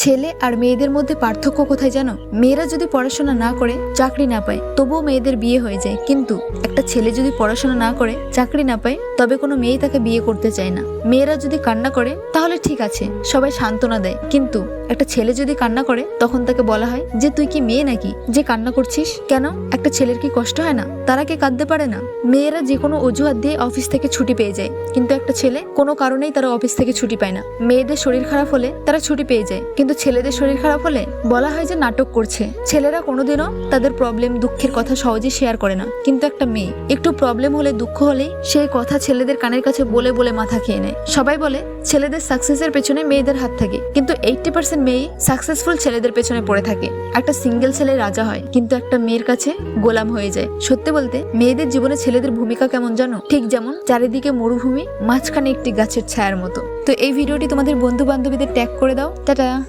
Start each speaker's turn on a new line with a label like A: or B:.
A: ছেলে আর মেয়েদের মধ্যে পার্থক্য কোথায় জানো? মেয়েরা যদি পড়াশোনা না করে চাকরি না পায় তবুও মেয়েদের বিয়ে হয়ে যায়, কিন্তু একটা ছেলে যদি পড়াশোনা না করে চাকরি না পায় তবে কোনো মেয়ে তাকে বিয়ে করতে চায় না। মেয়েরা যদি কান্না করে তাহলে ঠিক আছে, সবাই সান্ত্বনা দেয়, কিন্তু একটা ছেলে যদি কান্না করে তখন তাকে বলা হয় যে তুই কি মেয়ে নাকি যে কান্না করছিস? কেন, একটা ছেলের কি কষ্ট হয় না? তারা কি কাঁদতে পারে না? মেয়েরা যে কোনো অজুহাত দিয়ে অফিস থেকে ছুটি পেয়ে যায়, কিন্তু একটা ছেলে কোনো কারণেই তারা অফিস থেকে ছুটি পায় না। মেয়েদের শরীর খারাপ হলে তারা ছুটি পেয়ে যায়, কিন্তু ছেলেদের শরীর খারাপ হলে বলা হয় যে নাটক করছে। ছেলেরা কোনোদিনও তাদের প্রবলেম দুঃখের কথা সহজে শেয়ার করে না, কিন্তু একটা মেয়ে একটু প্রবলেম হলে দুঃখ হলেই সেই কথা ছেলেদের কানের কাছে বলে বলে মাথা খেয়ে নেয়। সবাই বলে ছেলেদের সাকসেসের পেছনে মেয়েদের হাত থাকে, কিন্তু 80% মেয়ে সাকসেসফুল ছেলেদের পেছনে পড়ে থাকে। একটা সিঙ্গেল ছেলে রাজা হয়, কিন্তু একটা মেয়ের কাছে গোলাম হয়ে যায়। সত্যি বলতে মেয়েদের জীবনে ছেলেদের ভূমিকা কেমন জানো? ঠিক যেমন চারিদিকে মরুভূমি, মাঝখানে একটি গাছের ছায়ার মতো। তো এই ভিডিওটি তোমাদের বন্ধু বান্ধবীদের ট্যাগ করে দাও। টাটা।